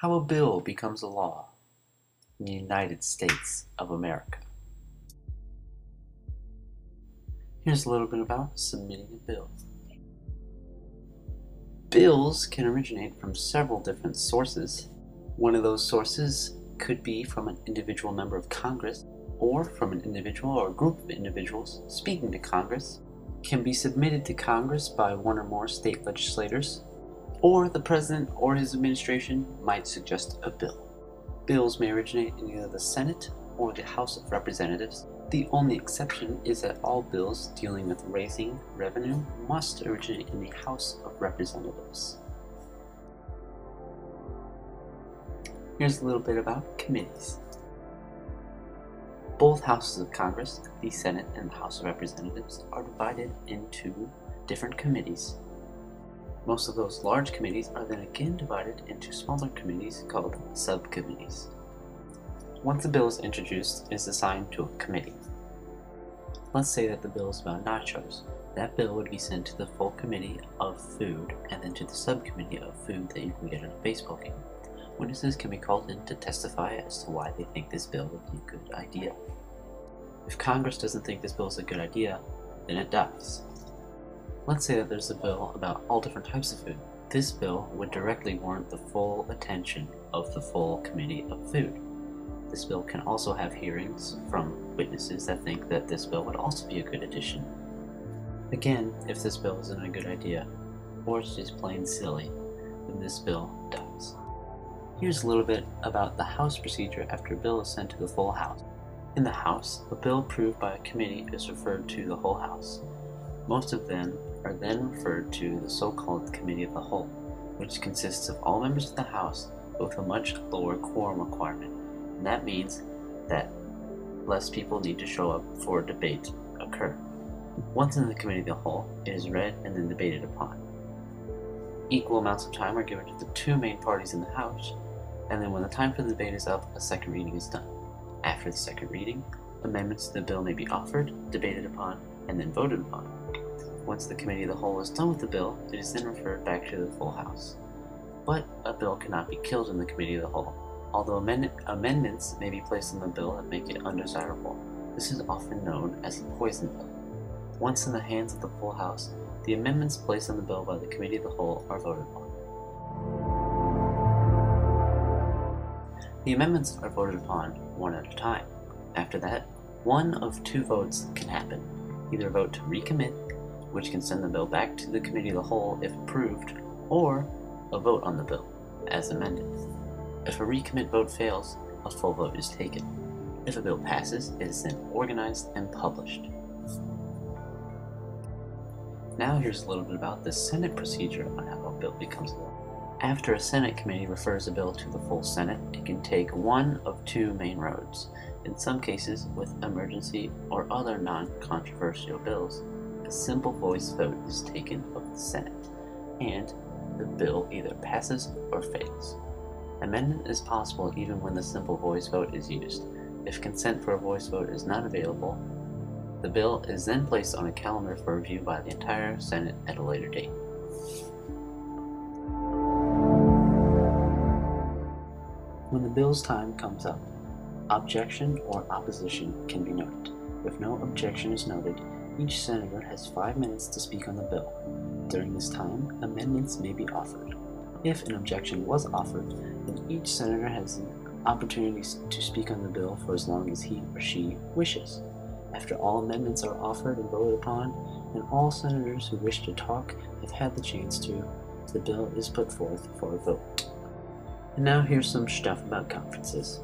How a bill becomes a law in the United States of America. Here's a little bit about submitting a bill. Bills can originate from several different sources. One of those sources could be from an individual member of Congress, or from an individual or a group of individuals speaking to Congress. It can be submitted to Congress by one or more state legislators, or the President or his administration might suggest a bill. Bills may originate in either the Senate or the House of Representatives. The only exception is that all bills dealing with raising revenue must originate in the House of Representatives. Here's a little bit about committees. Both houses of Congress, the Senate and the House of Representatives, are divided into different committees. Most of those large committees are then again divided into smaller committees called subcommittees. Once a bill is introduced, it is assigned to a committee. Let's say that the bill is about nachos. That bill would be sent to the full committee of food and then to the subcommittee of food that you can get at a baseball game. Witnesses can be called in to testify as to why they think this bill would be a good idea. If Congress doesn't think this bill is a good idea, then it dies. Let's say that there's a bill about all different types of food. This bill would directly warrant the full attention of the full committee of food. This bill can also have hearings from witnesses that think that this bill would also be a good addition. Again, if this bill isn't a good idea, or it's just plain silly, then this bill dies. Here's a little bit about the House procedure after a bill is sent to the full House. In the House, a bill approved by a committee is referred to the whole House. Most of them are then referred to the so-called Committee of the Whole, which consists of all members of the House with a much lower quorum requirement, and that means that less people need to show up for a debate to occur. Once in the Committee of the Whole, it is read and then debated upon. Equal amounts of time are given to the two main parties in the House, and then when the time for the debate is up, a second reading is done. After the second reading, amendments to the bill may be offered, debated upon, and then voted upon. Once the Committee of the Whole is done with the bill, it is then referred back to the full House. But a bill cannot be killed in the Committee of the Whole, although amendments may be placed in the bill that make it undesirable. This is often known as a poison bill. Once in the hands of the full House, the amendments placed on the bill by the Committee of the Whole are voted upon. The amendments are voted upon one at a time. After that, one of two votes can happen. Either a vote to recommit, which can send the bill back to the Committee of the Whole if approved, or a vote on the bill, as amended. If a recommit vote fails, a full vote is taken. If a bill passes, it is then organized and published. Now here's a little bit about the Senate procedure on how a bill becomes law. After a Senate committee refers a bill to the full Senate, it can take one of two main roads. In some cases, with emergency or other non-controversial bills, a simple voice vote is taken of the Senate, and the bill either passes or fails. Amendment is possible even when the simple voice vote is used. If consent for a voice vote is not available, the bill is then placed on a calendar for review by the entire Senate at a later date. When the bill's time comes up, objection or opposition can be noted. If no objection is noted, each senator has 5 minutes to speak on the bill. During this time, amendments may be offered. If an objection was offered, then each senator has an opportunity to speak on the bill for as long as he or she wishes. After all amendments are offered and voted upon, and all senators who wish to talk have had the chance to, the bill is put forth for a vote. And now here's some stuff about conferences.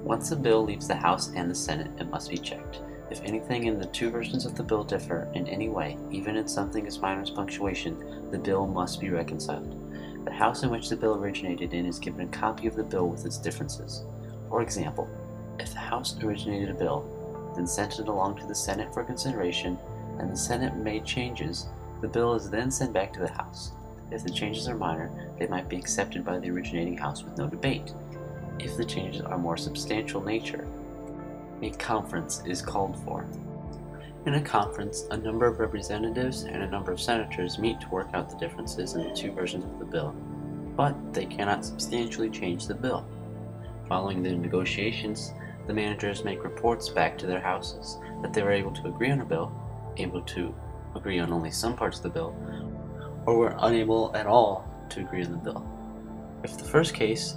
Once a bill leaves the House and the Senate, it must be checked. If anything in the two versions of the bill differ in any way, even in something as minor as punctuation, the bill must be reconciled. The House in which the bill originated in is given a copy of the bill with its differences. For example, if the House originated a bill, then sent it along to the Senate for consideration, and the Senate made changes, the bill is then sent back to the House. If the changes are minor, they might be accepted by the originating House with no debate. If the changes are more substantial nature, a conference is called for. In a conference, a number of representatives and a number of senators meet to work out the differences in the two versions of the bill. but they cannot substantially change the bill. Following the negotiations, the managers make reports back to their houses that they were able to agree on a bill, able to agree on only some parts of the bill, or were unable at all to agree on the bill. If the first case,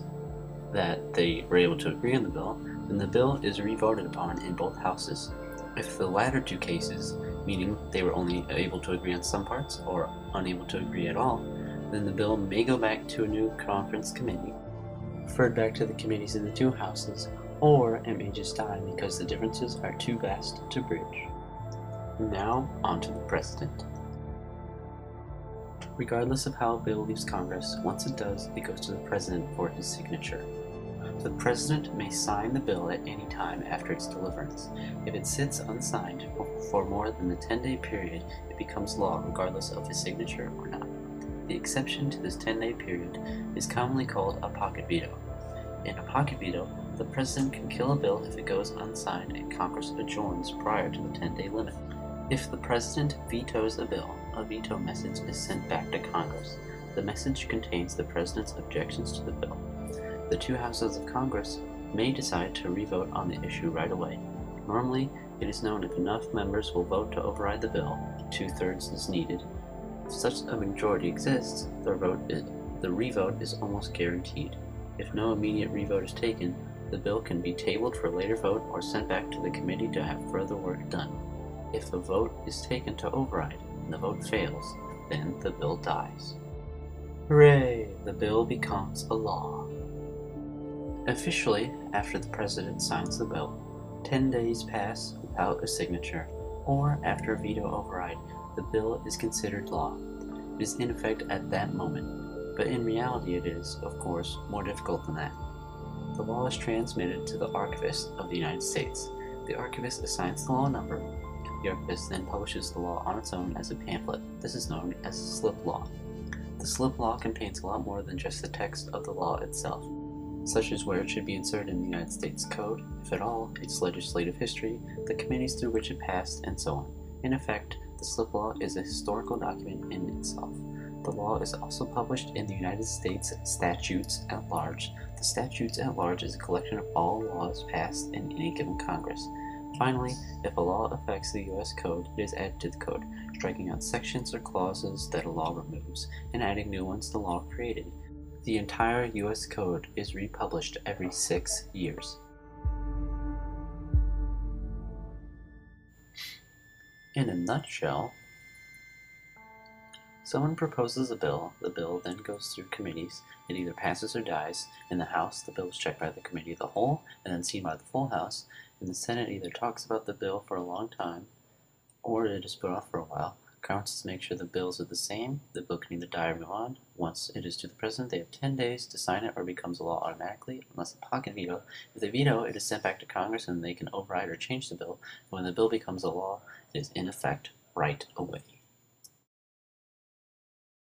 that they were able to agree on the bill, then the bill is re-voted upon in both houses. If the latter two cases, meaning they were only able to agree on some parts or unable to agree at all, then the bill may go back to a new conference committee, referred back to the committees in the two houses, or it may just die because the differences are too vast to bridge. Now, on to the President. Regardless of how a bill leaves Congress, once it does, it goes to the President for his signature. The President may sign the bill at any time after its deliverance. If it sits unsigned for more than the 10-day period, it becomes law regardless of his signature or not. The exception to this 10-day period is commonly called a pocket veto. In a pocket veto, the President can kill a bill if it goes unsigned and Congress adjourns prior to the 10-day limit. If the President vetoes a bill, a veto message is sent back to Congress. The message contains the President's objections to the bill. The two houses of Congress may decide to re-vote on the issue right away. Normally, it is known if enough members will vote to override the bill, 2/3 is needed. If such a majority exists, the re-vote is almost guaranteed. If no immediate re-vote is taken, the bill can be tabled for a later vote or sent back to the committee to have further work done. If a vote is taken to override and the vote fails, then the bill dies. Hooray! The bill becomes a law. Officially, after the President signs the bill, 10 days pass without a signature, or after a veto override, the bill is considered law. It is in effect at that moment, but in reality it is, of course, more difficult than that. The law is transmitted to the Archivist of the United States. The Archivist assigns the law number. The Archivist then publishes the law on its own as a pamphlet. This is known as a slip law. The slip law contains a lot more than just the text of the law itself, such as where it should be inserted in the United States Code, if at all, its legislative history, the committees through which it passed, and so on. In effect, the slip law is a historical document in itself. The law is also published in the United States Statutes at Large. The Statutes at Large is a collection of all laws passed in any given Congress. Finally, if a law affects the U.S. Code, it is added to the Code, striking out sections or clauses that a law removes, and adding new ones the law created. The entire U.S. Code is republished every 6 years. In a nutshell, someone proposes a bill, the bill then goes through committees, it either passes or dies. In the House, the bill is checked by the Committee of the Whole, and then seen by the full House. In the Senate, either talks about the bill for a long time, or it is put off for a while. Congress make sure the bills are the same. The bill can either die or move on. Once it is to the President, they have 10 days to sign it or it becomes a law automatically, unless a pocket veto. If they veto, it is sent back to Congress and they can override or change the bill. And when the bill becomes a law, it is in effect right away.